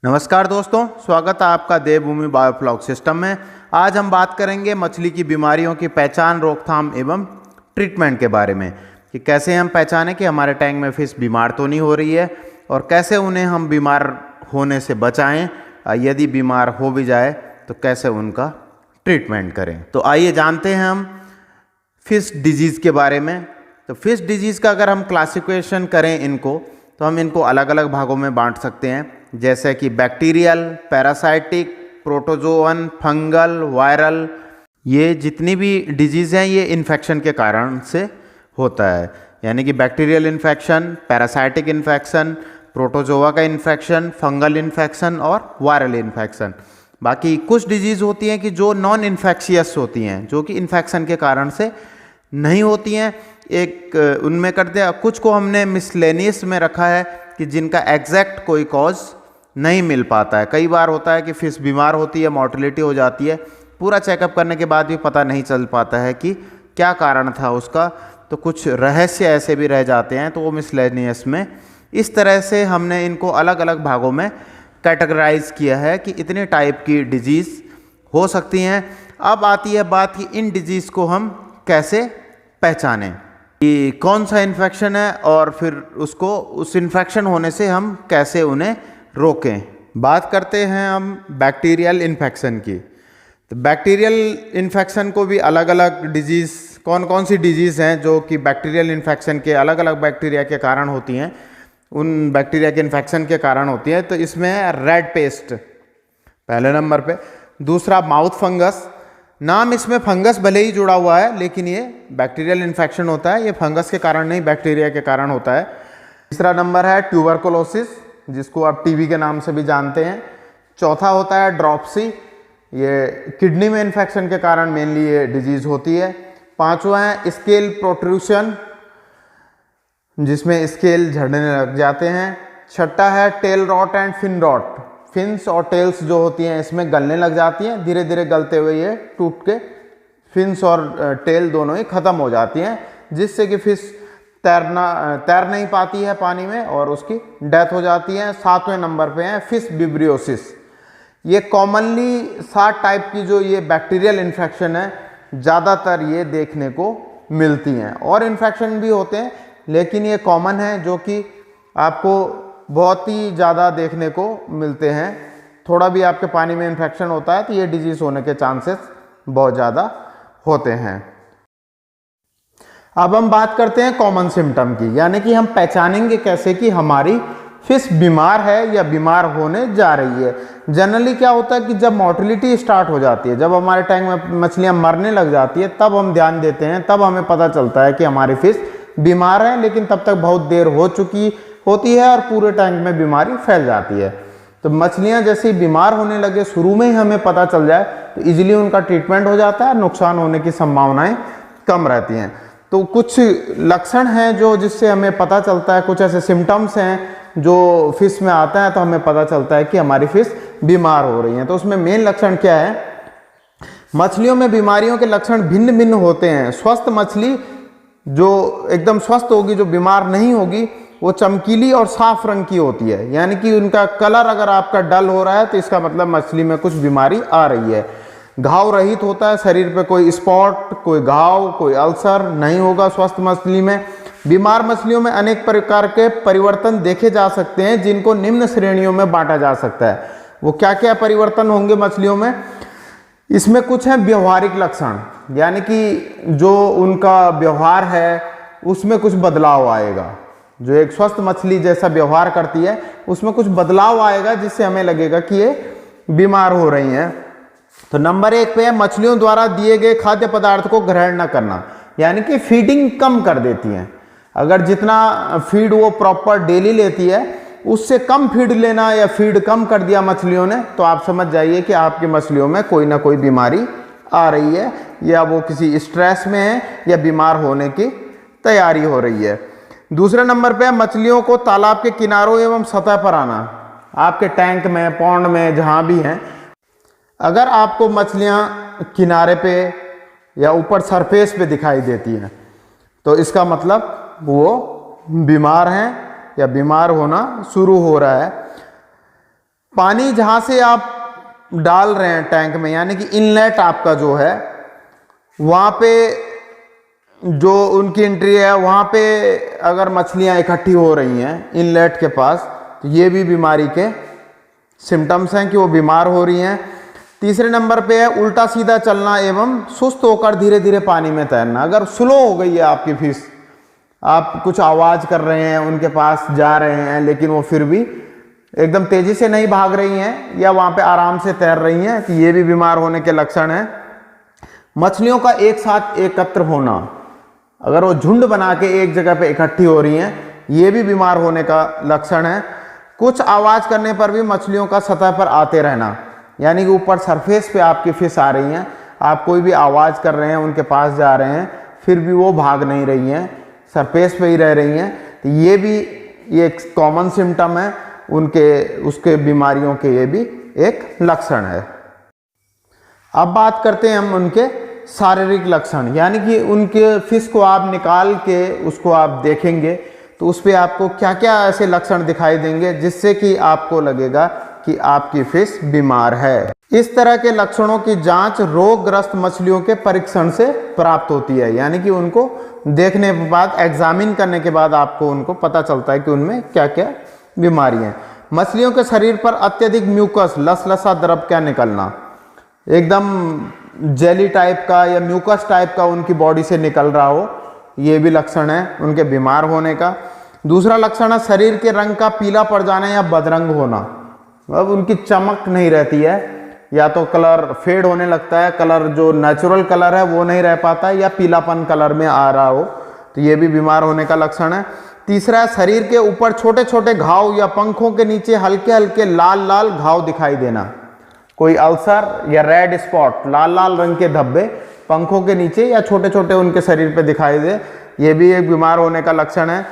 नमस्कार दोस्तों, स्वागत है आपका देवभूमि बायोफ्लॉक सिस्टम में। आज हम बात करेंगे मछली की बीमारियों की पहचान, रोकथाम एवं ट्रीटमेंट के बारे में कि कैसे हम पहचानें कि हमारे टैंक में फिश बीमार तो नहीं हो रही है और कैसे उन्हें हम बीमार होने से बचाएं। यदि बीमार हो भी जाए तो कैसे उनका ट्रीटमेंट करें। तो आइए जानते हैं हम फिश डिजीज़ के बारे में। तो फिश डिजीज़ का अगर हम क्लासिफिकेशन करें इनको, तो हम इनको अलग अलग भागों में बांट सकते हैं, जैसे कि bacterial, parasitic, protozoan, fungal, viral. ये जितनी भी डिजीज़ हैं ये इन्फेक्शन के कारण से होता है, यानी कि bacterial infection, parasitic infection, protozoa का इन्फेक्शन, फंगल इन्फेक्शन और वायरल इन्फेक्शन। बाकी कुछ डिजीज़ होती हैं कि जो नॉन इन्फेक्शियस होती हैं, जो कि इन्फेक्शन के कारण से नहीं होती हैं। एक उनमें करते हैं, कुछ को हमने मिसलेनियस में रखा है कि जिनका एग्जैक्ट कोई कॉज नहीं मिल पाता है। कई बार होता है कि फिश बीमार होती है, मोर्टेलिटी हो जाती है, पूरा चेकअप करने के बाद भी पता नहीं चल पाता है कि क्या कारण था उसका, तो कुछ रहस्य ऐसे भी रह जाते हैं, तो वो मिसलेनियस में। इस तरह से हमने इनको अलग अलग भागों में कैटेगराइज किया है कि इतने टाइप की डिजीज़ हो सकती हैं। अब आती है बात कि इन डिजीज़ को हम कैसे पहचानें कि कौन सा इन्फेक्शन है और फिर उसको उस इन्फेक्शन होने से हम कैसे उन्हें रोकें। बात करते हैं हम बैक्टीरियल इन्फेक्शन की। तो बैक्टीरियल इन्फेक्शन को भी अलग अलग डिजीज़, कौन कौन सी डिजीज़ हैं जो कि बैक्टीरियल इन्फेक्शन के अलग अलग बैक्टीरिया के कारण होती हैं, उन बैक्टीरिया के इन्फेक्शन के कारण होती हैं। तो इसमें है रेड पेस्ट पहले नंबर पे, दूसरा माउथ फंगस। नाम इसमें फंगस भले ही जुड़ा हुआ है, लेकिन ये बैक्टीरियल इन्फेक्शन होता है, ये फंगस के कारण नहीं, बैक्टीरिया के कारण होता है। तीसरा नंबर है ट्यूबरकुलोसिस, जिसको आप टीबी के नाम से भी जानते हैं। चौथा होता है ड्रॉप्सी, ये किडनी में इन्फेक्शन के कारण मेनली ये डिजीज़ होती है। पांचवा है स्केल प्रोट्रूशन, जिसमें स्केल झड़ने लग जाते हैं। छठा है tail rot and fin rot, fins और टेल्स जो होती हैं इसमें गलने लग जाती हैं, धीरे धीरे गलते हुए ये टूट के फिन्स और टेल दोनों ही ख़त्म हो जाती हैं, जिससे कि फिश तैर नहीं पाती है पानी में और उसकी डेथ हो जाती है। सातवें नंबर पे है फिश विब्रियोसिस। ये कॉमनली 7 टाइप की जो ये बैक्टीरियल इन्फेक्शन है, ज़्यादातर ये देखने को मिलती हैं। और इन्फेक्शन भी होते हैं, लेकिन ये कॉमन है जो कि आपको बहुत ही ज़्यादा देखने को मिलते हैं। थोड़ा भी आपके पानी में इन्फेक्शन होता है तो ये डिजीज़ होने के चांसेस बहुत ज़्यादा होते हैं। अब हम बात करते हैं कॉमन सिम्टम की, यानी कि हम पहचानेंगे कैसे कि हमारी फिश बीमार है या बीमार होने जा रही है। जनरली क्या होता है कि जब मोर्टेलिटी स्टार्ट हो जाती है, जब हमारे टैंक में मछलियाँ मरने लग जाती है, तब हम ध्यान देते हैं, तब हमें पता चलता है कि हमारी फिश बीमार है। लेकिन तब तक बहुत देर हो चुकी होती है और पूरे टैंक में बीमारी फैल जाती है। तो मछलियां जैसे ही बीमार होने लगे, शुरू में ही हमें पता चल जाए तो इजीली उनका ट्रीटमेंट हो जाता है, नुकसान होने की संभावनाएं कम रहती हैं। तो कुछ लक्षण हैं जो जिससे हमें पता चलता है, कुछ ऐसे सिम्टम्स हैं जो फिश में आता है तो हमें पता चलता है कि हमारी फिश बीमार हो रही है। तो उसमें मेन लक्षण क्या है? मछलियों में बीमारियों के लक्षण भिन्न भिन्न होते हैं। स्वस्थ मछली जो एकदम स्वस्थ होगी, जो बीमार नहीं होगी, वो चमकीली और साफ रंग की होती है, यानी कि उनका कलर अगर आपका डल हो रहा है तो इसका मतलब मछली में कुछ बीमारी आ रही है। घाव रहित होता है, शरीर पे कोई स्पॉट, कोई घाव, कोई अल्सर नहीं होगा स्वस्थ मछली में। बीमार मछलियों में अनेक प्रकार के परिवर्तन देखे जा सकते हैं, जिनको निम्न श्रेणियों में बांटा जा सकता है। वो क्या क्या परिवर्तन होंगे मछलियों में? इसमें कुछ है व्यवहारिक लक्षण, यानी कि जो उनका व्यवहार है उसमें कुछ बदलाव आएगा। जो एक स्वस्थ मछली जैसा व्यवहार करती है उसमें कुछ बदलाव आएगा, जिससे हमें लगेगा कि ये बीमार हो रही हैं। तो नंबर 1 पे है मछलियों द्वारा दिए गए खाद्य पदार्थ को ग्रहण न करना, यानी कि फीडिंग कम कर देती हैं। अगर जितना फीड वो प्रॉपर डेली लेती है उससे कम फीड लेना या फीड कम कर दिया मछलियों ने, तो आप समझ जाइए कि आपकी मछलियों में कोई ना कोई बीमारी आ रही है, या वो किसी स्ट्रेस में है या बीमार होने की तैयारी हो रही है। दूसरे नंबर पे मछलियों को तालाब के किनारों एवं सतह पर आना। आपके टैंक में, पॉन्ड में, जहाँ भी हैं, अगर आपको मछलियाँ किनारे पे या ऊपर सरफेस पे दिखाई देती हैं तो इसका मतलब वो बीमार हैं या बीमार होना शुरू हो रहा है। पानी जहाँ से आप डाल रहे हैं टैंक में, यानी कि इनलेट आपका जो है, वहाँ पे जो उनकी एंट्री है, वहाँ पे अगर मछलियाँ इकट्ठी हो रही हैं इनलेट के पास, तो ये भी बीमारी के सिम्टम्स हैं कि वो बीमार हो रही हैं। तीसरे नंबर पे है उल्टा सीधा चलना एवं सुस्त होकर धीरे धीरे पानी में तैरना। अगर स्लो हो गई है आपकी फिश, आप कुछ आवाज़ कर रहे हैं, उनके पास जा रहे हैं, लेकिन वो फिर भी एकदम तेज़ी से नहीं भाग रही हैं या वहाँ पे आराम से तैर रही हैं, तो ये भी बीमार होने के लक्षण हैं। मछलियों का एक साथ एकत्र होना, अगर वो झुंड बना के एक जगह पे इकट्ठी हो रही हैं, ये भी बीमार होने का लक्षण है। कुछ आवाज़ करने पर भी मछलियों का सतह पर आते रहना, यानी कि ऊपर सरफेस पे आपकी फिश आ रही हैं, आप कोई भी आवाज़ कर रहे हैं, उनके पास जा रहे हैं, फिर भी वो भाग नहीं रही हैं, सरफेस पे ही रह रही हैं, तो ये भी एक कॉमन सिम्टम है उसके बीमारियों के, ये भी एक लक्षण है। अब बात करते हैं हम उनके शारीरिक लक्षण, यानी कि उनके फिश को आप निकाल के उसको आप देखेंगे तो उस पर आपको क्या क्या ऐसे लक्षण दिखाई देंगे जिससे कि आपको लगेगा कि आपकी फिश बीमार है। इस तरह के लक्षणों की जांच रोगग्रस्त मछलियों के परीक्षण से प्राप्त होती है, यानी कि उनको देखने के बाद, एग्जामिन करने के बाद आपको उनको पता चलता है कि उनमें क्या क्या बीमारी हैं। मछलियों के शरीर पर अत्यधिक म्यूकस, लसलसा द्रव क्या निकलना, एकदम जेली टाइप का या म्यूकस टाइप का उनकी बॉडी से निकल रहा हो, ये भी लक्षण है उनके बीमार होने का। दूसरा लक्षण है शरीर के रंग का पीला पड़ जाना या बदरंग होना, अब उनकी चमक नहीं रहती है, या तो कलर फेड होने लगता है, कलर जो नेचुरल कलर है वो नहीं रह पाता है, या पीलापन कलर में आ रहा हो, तो ये भी बीमार होने का लक्षण है। तीसरा है शरीर के ऊपर छोटे छोटे घाव या पंखों के नीचे हल्के हल्के लाल लाल घाव दिखाई देना, कोई अल्सर या रेड स्पॉट, लाल लाल रंग के धब्बे पंखों के नीचे या छोटे छोटे उनके शरीर पे दिखाई दे, ये भी एक बीमार होने का लक्षण है।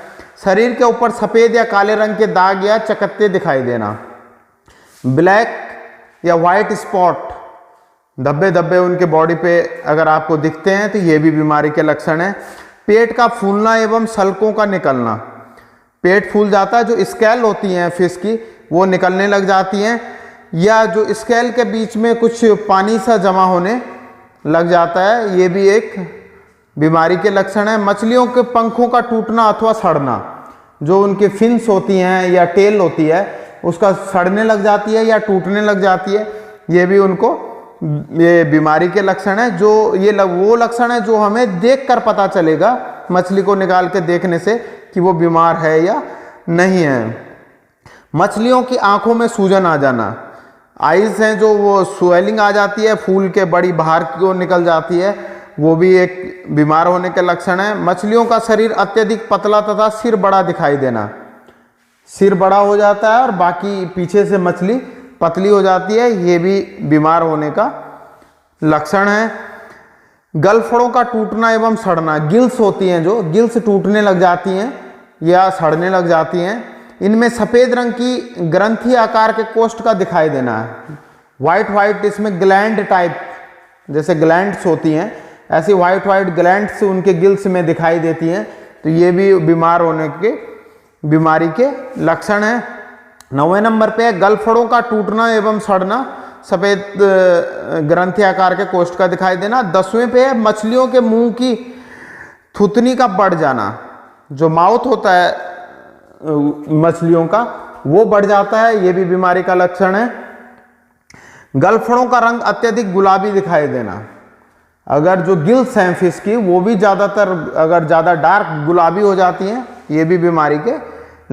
शरीर के ऊपर सफ़ेद या काले रंग के दाग या चकत्ते दिखाई देना, ब्लैक या वाइट स्पॉट, धब्बे धब्बे उनके बॉडी पे अगर आपको दिखते हैं तो ये भी बीमारी के लक्षण है। पेट का फूलना एवं सल्कों का निकलना, पेट फूल जाता है, जो स्केल होती हैं फिश की वो निकलने लग जाती हैं, या जो स्केल के बीच में कुछ पानी सा जमा होने लग जाता है, ये भी एक बीमारी के लक्षण है। मछलियों के पंखों का टूटना अथवा सड़ना, जो उनकी फिन्स होती हैं या टेल होती है उसका सड़ने लग जाती है या टूटने लग जाती है, ये भी उनको ये बीमारी के लक्षण है। जो ये वो लक्षण है जो हमें देखकर पता चलेगा, मछली को निकाल के देखने से, कि वो बीमार है या नहीं है। मछलियों की आंखों में सूजन आ जाना, आइज हैं जो वो स्वेलिंग आ जाती है, फूल के बड़ी बाहर की ओर निकल जाती है, वो भी एक बीमार होने के लक्षण है। मछलियों का शरीर अत्यधिक पतला तथा सिर बड़ा दिखाई देना, सिर बड़ा हो जाता है और बाकी पीछे से मछली पतली हो जाती है, ये भी बीमार होने का लक्षण है। गलफड़ों का टूटना एवं सड़ना, गिल्स होती हैं जो गिल्स टूटने लग जाती हैं या सड़ने लग जाती हैं, इनमें सफ़ेद रंग की ग्रंथि आकार के कोष्ठ का दिखाई देना है, वाइट वाइट, इसमें ग्लैंड टाइप, जैसे ग्लैंड्स होती हैं ऐसी वाइट वाइट ग्लैंड्स उनके गिल्स में दिखाई देती हैं, तो ये भी बीमार होने के बीमारी के लक्षण है। 9वें नंबर पे गलफड़ों का टूटना एवं सड़ना, सफ़ेद ग्रंथि आकार के कोष्ठ का दिखाई देना। 10वें पे मछलियों के मुंह की थुतनी का बढ़ जाना, जो माउथ होता है मछलियों का वो बढ़ जाता है, ये भी बीमारी का लक्षण है। गलफड़ों का रंग अत्यधिक गुलाबी दिखाई देना, अगर जो गिल्स हैं फिश की वो भी ज़्यादातर अगर ज़्यादा डार्क गुलाबी हो जाती हैं, ये भी बीमारी के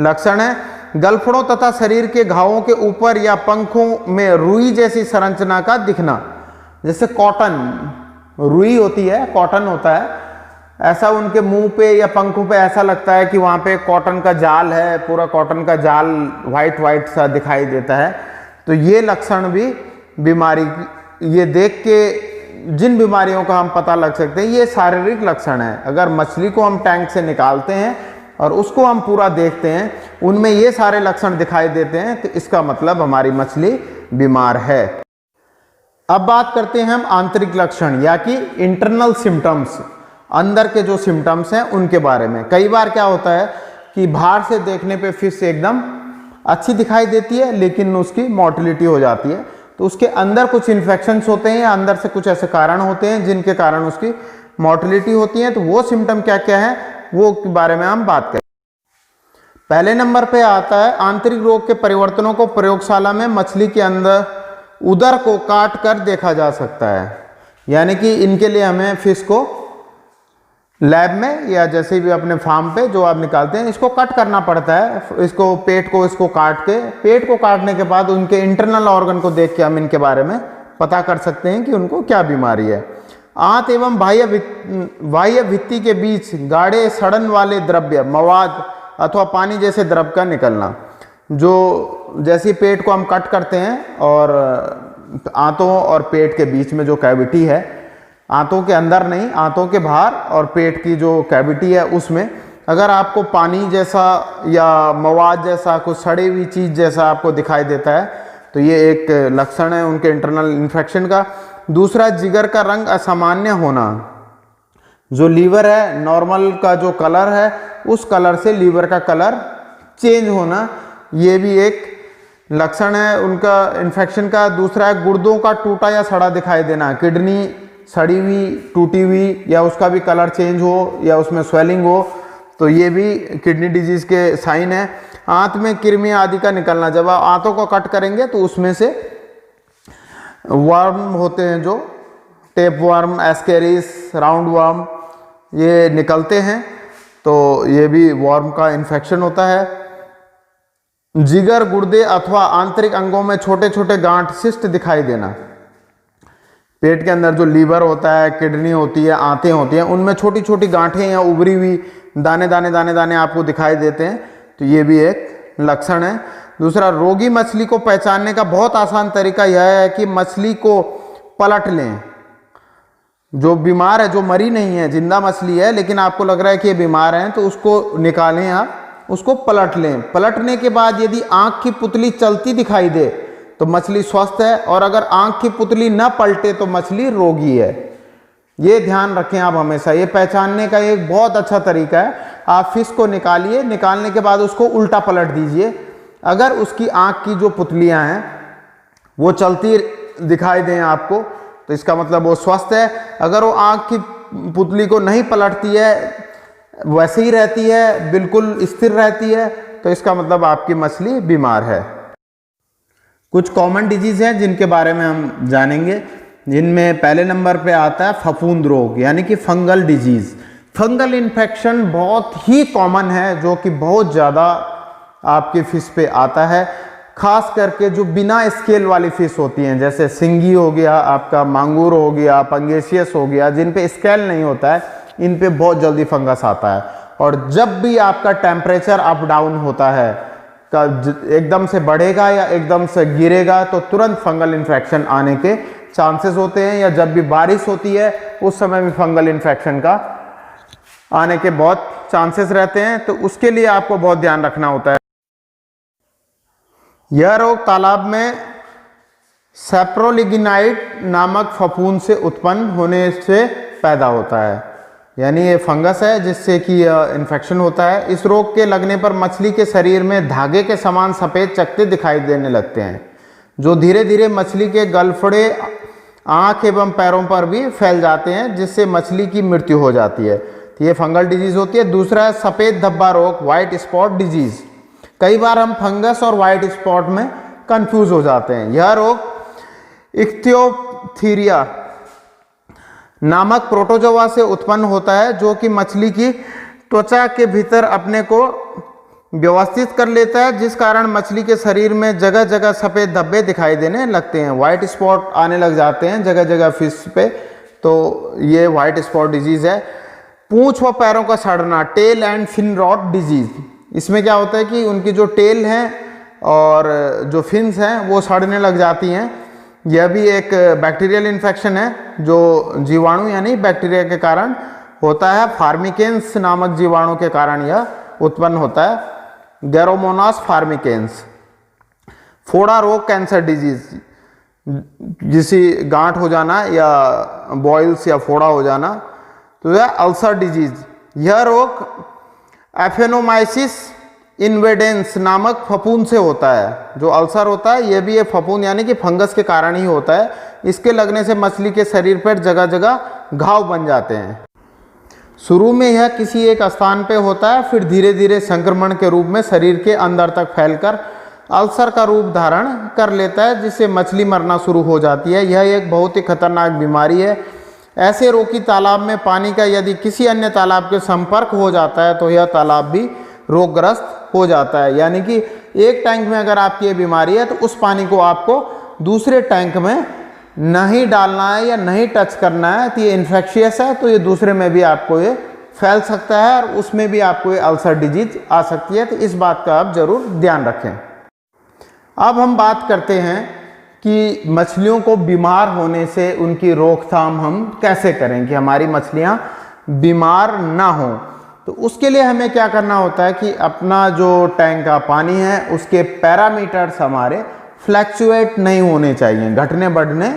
लक्षण है। गलफड़ों तथा शरीर के घावों के ऊपर या पंखों में रुई जैसी संरचना का दिखना, जैसे कॉटन रुई होती है, कॉटन होता है, ऐसा उनके मुंह पे या पंखों पे ऐसा लगता है कि वहाँ पे कॉटन का जाल है, पूरा कॉटन का जाल वाइट वाइट सा दिखाई देता है, तो ये लक्षण भी बीमारी, ये देख के जिन बीमारियों का हम पता लग सकते हैं ये शारीरिक लक्षण है। अगर मछली को हम टैंक से निकालते हैं और उसको हम पूरा देखते हैं, उनमें ये सारे लक्षण दिखाई देते हैं, तो इसका मतलब हमारी मछली बीमार है। अब बात करते हैं हम आंतरिक लक्षण या कि इंटरनल सिम्टम्स, अंदर के जो सिम्टम्स हैं उनके बारे में। कई बार क्या होता है कि बाहर से देखने पे फिश एकदम अच्छी दिखाई देती है लेकिन उसकी मोटिलिटी हो जाती है। तो उसके अंदर कुछ इन्फेक्शंस होते हैं या अंदर से कुछ ऐसे कारण होते हैं जिनके कारण उसकी मोटिलिटी होती है। तो वो सिम्टम क्या क्या है वो के बारे में हम बात करें। पहले नंबर पे आता है आंतरिक रोग के परिवर्तनों को प्रयोगशाला में मछली के अंदर उदर को काट कर देखा जा सकता है। यानी कि इनके लिए हमें फिश को लैब में या जैसे भी अपने फार्म पे जो आप निकालते हैं इसको कट करना पड़ता है। इसको पेट को इसको काट के, पेट को काटने के बाद उनके इंटरनल ऑर्गन को देख के हम इनके बारे में पता कर सकते हैं कि उनको क्या बीमारी है। आंत एवं बाह्य भित्ति के बीच गाढ़े सड़न वाले द्रव्य, मवाद अथवा पानी जैसे द्रव का निकलना, जो जैसे पेट को हम कट करते हैं और आंतों और पेट के बीच में जो कैविटी है, आंतों के अंदर नहीं, आंतों के बाहर और पेट की जो कैविटी है उसमें अगर आपको पानी जैसा या मवाद जैसा कुछ सड़ी हुई चीज़ जैसा आपको दिखाई देता है तो ये एक लक्षण है उनके इंटरनल इन्फेक्शन का। दूसरा, जिगर का रंग असामान्य होना, जो लीवर है नॉर्मल का जो कलर है उस कलर से लीवर का कलर चेंज होना, ये भी एक लक्षण है उनका इन्फेक्शन का। दूसरा है गुर्दों का टूटा या सड़ा दिखाई देना, किडनी सड़ी हुई, टूटी हुई या उसका भी कलर चेंज हो या उसमें स्वेलिंग हो, तो ये भी किडनी डिजीज के साइन है। आंत में कृमि आदि का निकलना, जब आप आंतों को कट करेंगे तो उसमें से वर्म होते हैं जो tape worm, Ascaris, round worm, ये निकलते हैं, तो ये भी वर्म का इन्फेक्शन होता है। जिगर, गुर्दे अथवा आंतरिक अंगों में छोटे छोटे गांठ, सिस्ट दिखाई देना, पेट के अंदर जो लीवर होता है, किडनी होती है, आंतें होती हैं, उनमें छोटी छोटी गांठें या उभरी हुई दाने दाने दाने दाने आपको दिखाई देते हैं, तो ये भी एक लक्षण है। दूसरा, रोगी मछली को पहचानने का बहुत आसान तरीका यह है कि मछली को पलट लें। जो बीमार है, जो मरी नहीं है, जिंदा मछली है लेकिन आपको लग रहा है कि ये बीमार है, तो उसको निकालें आप, उसको पलट लें। पलटने के बाद यदि आँख की पुतली चलती दिखाई दे तो मछली स्वस्थ है, और अगर आँख की पुतली न पलटे तो मछली रोगी है। ये ध्यान रखें आप हमेशा, ये पहचानने का एक बहुत अच्छा तरीका है। आप फिश को निकालिए, निकालने के बाद उसको उल्टा पलट दीजिए, अगर उसकी आँख की जो पुतलियाँ हैं वो चलती दिखाई दें आपको तो इसका मतलब वो स्वस्थ है। अगर वो आँख की पुतली को नहीं पलटती है, वैसे ही रहती है, बिल्कुल स्थिर रहती है, तो इसका मतलब आपकी मछली बीमार है। कुछ कॉमन डिजीज हैं जिनके बारे में हम जानेंगे, जिनमें पहले नंबर पे आता है फफूंद रोग, यानी कि फंगल डिजीज। फंगल इन्फेक्शन बहुत ही कॉमन है, जो कि बहुत ज़्यादा आपके फिश पे आता है, खास करके जो बिना स्केल वाली फिश होती हैं, जैसे सिंगी हो गया, आपका मांगूर हो गया, पंगेशियस हो गया, जिन पे स्केल नहीं होता है, इन पे बहुत जल्दी फंगस आता है। और जब भी आपका टेम्परेचर अप डाउन होता है, एकदम से बढ़ेगा या एकदम से गिरेगा, तो तुरंत फंगल इन्फेक्शन आने के चांसेस होते हैं। या जब भी बारिश होती है उस समय भी फंगल इन्फेक्शन का आने के बहुत चांसेस रहते हैं, तो उसके लिए आपको बहुत ध्यान रखना होता है। यह रोग तालाब में सेप्रोलिग्नाइट नामक फफूंद से उत्पन्न होने से पैदा होता है, यानी ये फंगस है जिससे कि इन्फेक्शन होता है। इस रोग के लगने पर मछली के शरीर में धागे के समान सफ़ेद चकत्ते दिखाई देने लगते हैं, जो धीरे धीरे मछली के गलफड़े, आँख एवं पैरों पर भी फैल जाते हैं, जिससे मछली की मृत्यु हो जाती है। तो ये फंगल डिजीज होती है। दूसरा है सफ़ेद धब्बा रोग, वाइट स्पॉट डिजीज। कई बार हम फंगस और वाइट स्पॉट में कंफ्यूज हो जाते हैं। यह रोग इख्तियोप्थीरिया नामक प्रोटोजोआ से उत्पन्न होता है, जो कि मछली की त्वचा के भीतर अपने को व्यवस्थित कर लेता है, जिस कारण मछली के शरीर में जगह जगह सफ़ेद धब्बे दिखाई देने लगते हैं, वाइट स्पॉट आने लग जाते हैं जगह जगह फिश पे, तो ये वाइट स्पॉट डिजीज़ है। पूंछ व पैरों का सड़ना, tail and fin rot disease. इसमें क्या होता है कि उनकी जो टेल हैं और जो फिन्स हैं वो सड़ने लग जाती हैं। यह भी एक बैक्टीरियल इन्फेक्शन है, जो जीवाणु यानी बैक्टीरिया के कारण होता है। फार्मिकेंस नामक जीवाणु के कारण यह उत्पन्न होता है, गैरोमोनास फार्मिकेंस। फोड़ा रोग, कैंसर डिजीज, जिसे गांठ हो जाना या बॉइल्स या फोड़ा हो जाना, तो यह अल्सर डिजीज। यह रोग एफेनोमाइसिस इन्वेडेंस नामक फफूंद से होता है। जो अल्सर होता है ये भी एक फफूंद यानी कि फंगस के कारण ही होता है। इसके लगने से मछली के शरीर पर जगह जगह घाव बन जाते हैं। शुरू में यह किसी एक स्थान पे होता है, फिर धीरे धीरे संक्रमण के रूप में शरीर के अंदर तक फैलकर अल्सर का रूप धारण कर लेता है, जिससे मछली मरना शुरू हो जाती है। यह एक बहुत ही खतरनाक बीमारी है। ऐसे रोकी तालाब में पानी का यदि किसी अन्य तालाब के संपर्क हो जाता है तो यह तालाब भी रोगग्रस्त हो जाता है। यानी कि एक टैंक में अगर आपकी ये बीमारी है तो उस पानी को आपको दूसरे टैंक में नहीं डालना है या नहीं टच करना है। तो ये इन्फेक्शियस है, तो ये दूसरे में भी आपको ये फैल सकता है और उसमें भी आपको ये अल्सर डिजीज आ सकती है। तो इस बात का आप जरूर ध्यान रखें। अब हम बात करते हैं कि मछलियों को बीमार होने से उनकी रोकथाम हम कैसे करें कि हमारी मछलियां बीमार ना हो। तो उसके लिए हमें क्या करना होता है कि अपना जो टैंक का पानी है उसके पैरामीटर्स हमारे फ्लैक्चुएट नहीं होने चाहिए, घटने बढ़ने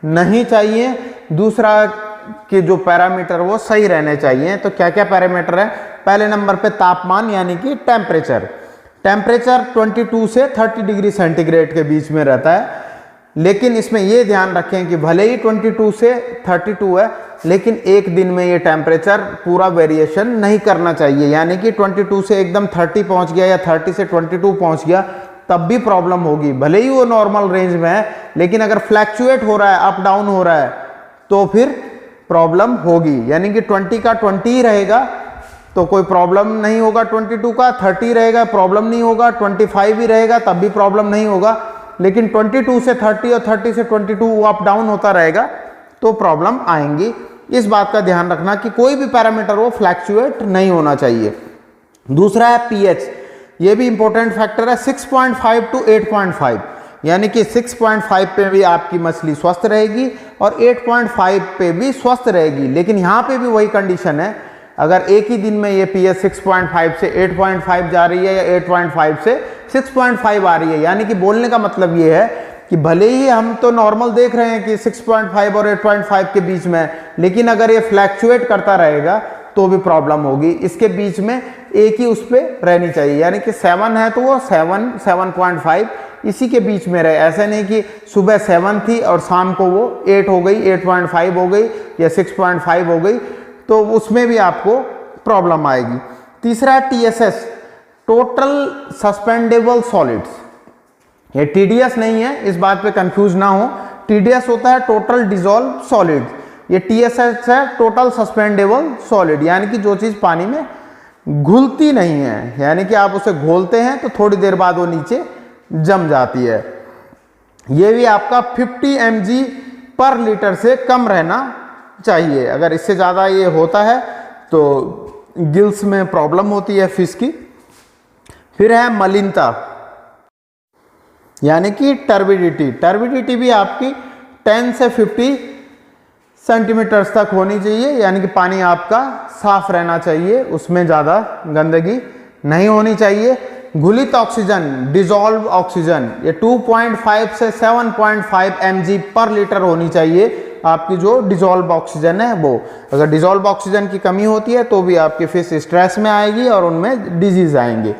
नहीं चाहिए। दूसरा कि जो पैरामीटर वो सही रहने चाहिए। तो क्या क्या पैरामीटर है? पहले नंबर पे तापमान यानी कि टेम्परेचर 22 से 30 डिग्री सेंटीग्रेड के बीच में रहता है। लेकिन इसमें ये ध्यान रखें कि भले ही 22 से 32 है, लेकिन एक दिन में ये टेम्परेचर पूरा वेरिएशन नहीं करना चाहिए। यानी कि 22 से एकदम 30 पहुंच गया या 30 से 22 पहुंच गया तब भी प्रॉब्लम होगी। भले ही वो नॉर्मल रेंज में है, लेकिन अगर फ्लैक्चुएट हो रहा है, अप डाउन हो रहा है, तो फिर प्रॉब्लम होगी। यानी कि 20 का 20 ही रहेगा तो कोई प्रॉब्लम नहीं होगा, 22 का 30 रहेगा प्रॉब्लम नहीं होगा, 25 ही रहेगा तब भी प्रॉब्लम नहीं होगा। लेकिन 22 से 30 और 30 से 22 वो अप डाउन होता रहेगा तो प्रॉब्लम आएंगी। इस बात का ध्यान रखना कि कोई भी पैरामीटर वो फ्लैक्चुएट नहीं होना चाहिए। दूसरा है पीएच, ये भी इंपॉर्टेंट फैक्टर है। 6.5 to 8.5 यानी कि 6.5 पे भी आपकी मछली स्वस्थ रहेगी और 8.5 पे भी स्वस्थ रहेगी। लेकिन यहाँ पे भी वही कंडीशन है, अगर एक ही दिन में ये पीएच 6.5 से 8.5 जा रही है या 8.5 से 6.5 आ रही है, यानी कि बोलने का मतलब ये है कि भले ही हम तो नॉर्मल देख रहे हैं कि 6.5 और 8.5 के बीच में, लेकिन अगर ये फ्लैक्चुएट करता रहेगा तो भी प्रॉब्लम होगी। इसके बीच में एक ही उस पर रहनी चाहिए, यानी कि 7 है तो वो 7.5 इसी के बीच में रहे। ऐसा नहीं कि सुबह 7 थी और शाम को वो 8 हो गई, 8.5 हो गई या 6.5 हो गई, तो उसमें भी आपको प्रॉब्लम आएगी। तीसरा है टीएसएस, टोटल सस्पेंडेबल सॉलिड्स। ये टीडीएस नहीं है, इस बात पे कंफ्यूज ना हो। टीडीएस होता है टोटल डिसॉल्व सॉलिड, ये टीएसएस है टोटल सस्पेंडेबल सॉलिड, यानी कि जो चीज़ पानी में घुलती नहीं है, यानी कि आप उसे घोलते हैं तो थोड़ी देर बाद वो नीचे जम जाती है। ये भी आपका 50 mg पर लीटर से कम रहना चाहिए। अगर इससे ज़्यादा ये होता है तो गिल्स में प्रॉब्लम होती है फिश की। फिर है मलिनता यानी कि टर्बिडिटी। टर्बिडिटी भी आपकी 10 से 50 सेंटीमीटर्स तक होनी चाहिए, यानी कि पानी आपका साफ रहना चाहिए, उसमें ज़्यादा गंदगी नहीं होनी चाहिए। घुलित ऑक्सीजन, डिजॉल्व ऑक्सीजन, ये 2.5 से 7.5 mg पर लीटर होनी चाहिए आपकी जो डिजॉल्व ऑक्सीजन है वो। अगर डिजॉल्व ऑक्सीजन की कमी होती है तो भी आपकी फिश स्ट्रेस में आएगी और उनमें डिजीज आएंगे।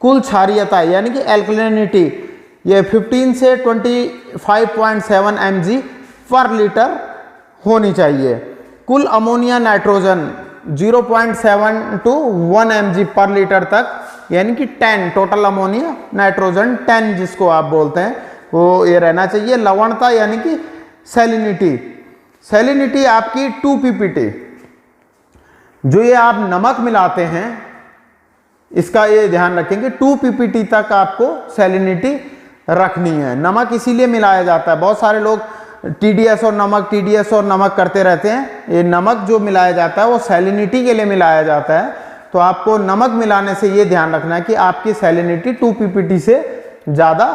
कुल क्षारीयता यानी कि एल्कलिनिटी, ये 15 से 25.7 mg पर लीटर होनी चाहिए। कुल अमोनिया नाइट्रोजन 0.7 to 1 mg पर लीटर तक, यानी कि 10 टोटल अमोनिया नाइट्रोजन 10 जिसको आप बोलते हैं वो ये रहना चाहिए। लवणता यानी कि सैलिनिटी, सैलिनिटी आपकी 2 ppt। जो ये आप नमक मिलाते हैं इसका ये ध्यान रखेंगे 2 ppt तक आपको सैलिनिटी रखनी है। नमक इसीलिए मिलाया जाता है, बहुत सारे लोग टीडीएस और नमक करते रहते हैं। ये नमक जो मिलाया जाता है वो सैलिनिटी के लिए मिलाया जाता है। तो आपको नमक मिलाने से ये ध्यान रखना है कि आपकी सैलिनिटी 2 ppt से ज़्यादा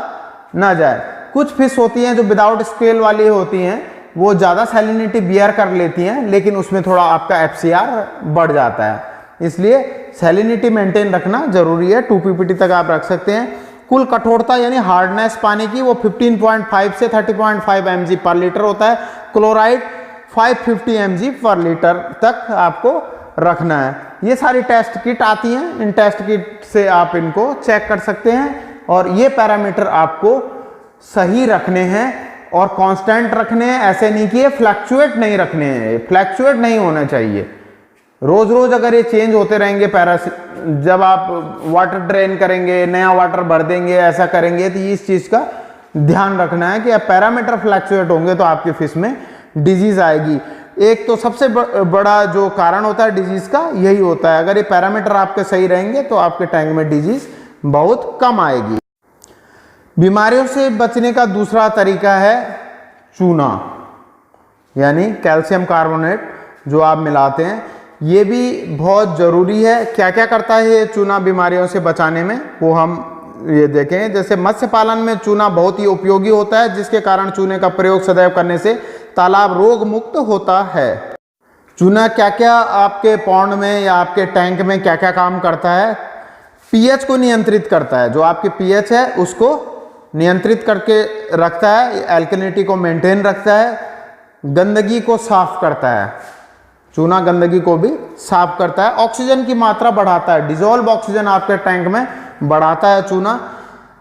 ना जाए। कुछ फिश होती हैं जो विदाउट स्केल वाली होती हैं, वो ज़्यादा सैलिनिटी बियर कर लेती हैं, लेकिन उसमें थोड़ा आपका FCR बढ़ जाता है, इसलिए सैलिनिटी मेंटेन रखना जरूरी है। 2 ppt तक आप रख सकते हैं। कुल कठोरता यानी हार्डनेस पानी की वो 15.5 से 30.5 mg पर लीटर होता है। क्लोराइड 550 mg पर लीटर तक आपको रखना है। ये सारी टेस्ट किट आती हैं, इन टेस्ट किट से आप इनको चेक कर सकते हैं और ये पैरामीटर आपको सही रखने हैं और कांस्टेंट रखने हैं। ऐसे नहीं कि ये फ्लक्चुएट नहीं रखने हैं, फ्लक्चुएट नहीं होना चाहिए। रोज रोज अगर ये चेंज होते रहेंगे जब आप वाटर ड्रेन करेंगे, नया वाटर भर देंगे, ऐसा करेंगे, तो इस चीज का ध्यान रखना है कि पैरामीटर फ्लक्चुएट होंगे तो आपकी फिश में डिजीज आएगी। एक तो सबसे बड़ा जो कारण होता है डिजीज का यही होता है। अगर ये पैरामीटर आपके सही रहेंगे तो आपके टैंक में डिजीज बहुत कम आएगी। बीमारियों से बचने का दूसरा तरीका है चूना, यानी कैल्शियम कार्बोनेट जो आप मिलाते हैं, ये भी बहुत ज़रूरी है। क्या क्या करता है ये चूना बीमारियों से बचाने में, वो हम ये देखें। जैसे मत्स्य पालन में चूना बहुत ही उपयोगी होता है, जिसके कारण चूने का प्रयोग सदैव करने से तालाब रोग मुक्त होता है। चूना क्या क्या आपके पॉन्ड में या आपके टैंक में क्या क्या काम करता है? पीएच को नियंत्रित करता है, जो आपकी पीएच है उसको नियंत्रित करके रखता है, एल्कलिनिटी को मेंटेन रखता है, गंदगी को साफ करता है। चूना गंदगी को भी साफ करता है, ऑक्सीजन की मात्रा बढ़ाता है, डिजोल्व ऑक्सीजन आपके टैंक में बढ़ाता है चूना।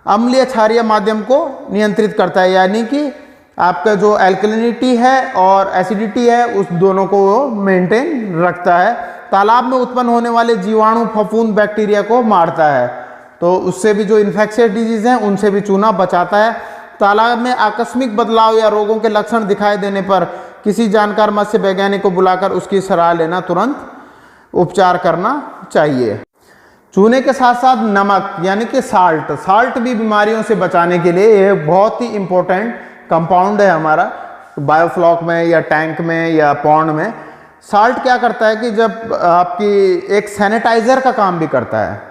अम्लीय क्षारीय माध्यम को नियंत्रित करता है, यानी कि आपका जो एल्कलिनिटी है और एसिडिटी है उस दोनों को वो मेंटेन रखता है। तालाब में उत्पन्न होने वाले जीवाणु, फफूंद, बैक्टीरिया को मारता है, तो उससे भी जो इन्फेक्शियस डिजीज हैं उनसे भी चूना बचाता है। तालाब में आकस्मिक बदलाव या रोगों के लक्षण दिखाई देने पर किसी जानकार मत्स्य वैज्ञानिक को बुलाकर उसकी सलाह लेना, तुरंत उपचार करना चाहिए। चूने के साथ साथ नमक यानी कि साल्ट भी बीमारियों से बचाने के लिए यह बहुत ही इंपॉर्टेंट कंपाउंड है हमारा बायोफ्लॉक में या टैंक में या पॉन्ड में। साल्ट क्या करता है कि जब आपकी एक सैनिटाइजर का काम भी करता है।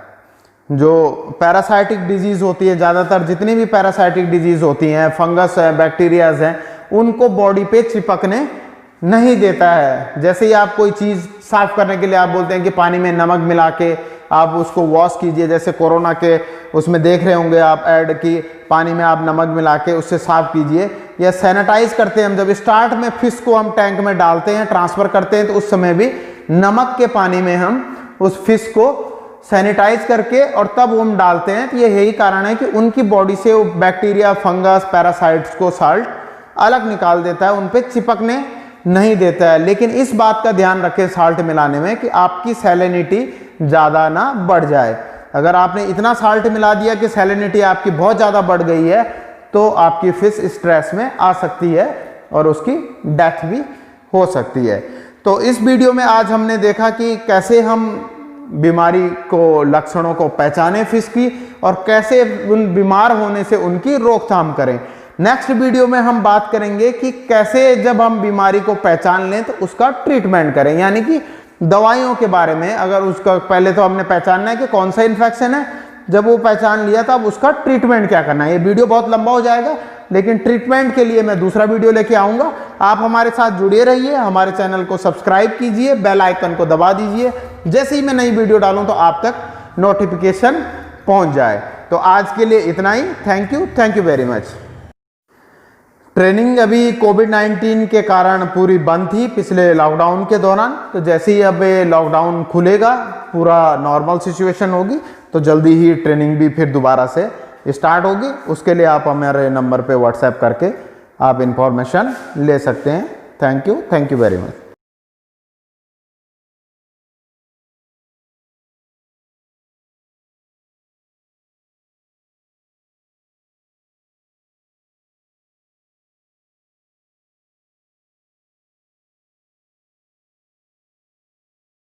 जो पैरासाइटिक डिजीज होती है, ज़्यादातर जितनी भी पैरासाइटिक डिजीज होती हैं, फंगस है, बैक्टीरियाज हैं, उनको बॉडी पे चिपकने नहीं देता है। जैसे ही आप कोई चीज़ साफ करने के लिए आप बोलते हैं कि पानी में नमक मिला के आप उसको वॉश कीजिए, जैसे कोरोना के उसमें देख रहे होंगे आप ऐड की पानी में आप नमक मिला के उससे साफ कीजिए, या सैनिटाइज करते हैं हम जब स्टार्ट में फिश को हम टैंक में डालते हैं, ट्रांसफ़र करते हैं, तो उस समय भी नमक के पानी में हम उस फिश को सैनिटाइज करके और तब हम डालते हैं। तो ये यही कारण है कि उनकी बॉडी से वो बैक्टीरिया, फंगस, पैरासाइट्स को साल्ट अलग निकाल देता है, उन पे चिपकने नहीं देता है। लेकिन इस बात का ध्यान रखें साल्ट मिलाने में कि आपकी सैलिनिटी ज़्यादा ना बढ़ जाए। अगर आपने इतना साल्ट मिला दिया कि सैलिनिटी आपकी बहुत ज़्यादा बढ़ गई है तो आपकी फिश स्ट्रेस में आ सकती है और उसकी डेथ भी हो सकती है। तो इस वीडियो में आज हमने देखा कि कैसे हम बीमारी को, लक्षणों को पहचानें फिश की और कैसे उन बीमार होने से उनकी रोकथाम करें। नेक्स्ट वीडियो में हम बात करेंगे कि कैसे जब हम बीमारी को पहचान लें तो उसका ट्रीटमेंट करें, यानी कि दवाइयों के बारे में। अगर उसका पहले तो हमने पहचानना है कि कौन सा इन्फेक्शन है, जब वो पहचान लिया तो अब उसका ट्रीटमेंट क्या करना है। ये वीडियो बहुत लंबा हो जाएगा, लेकिन ट्रीटमेंट के लिए मैं दूसरा वीडियो लेके आऊँगा। आप हमारे साथ जुड़े रहिए, हमारे चैनल को सब्सक्राइब कीजिए, बेल आइकन को दबा दीजिए, जैसे ही मैं नई वीडियो डालूँ तो आप तक नोटिफिकेशन पहुँच जाए। तो आज के लिए इतना ही। Thank you very much. Training अभी कोविड-19 के कारण पूरी बंद थी पिछले लॉकडाउन के दौरान, तो जैसे ही अब लॉकडाउन खुलेगा, पूरा नॉर्मल सिचुएशन होगी, तो जल्दी ही ट्रेनिंग भी फिर दोबारा से स्टार्ट होगी। उसके लिए आप हमारे नंबर पे व्हाट्सएप करके आप इंफॉर्मेशन ले सकते हैं। Thank you very much.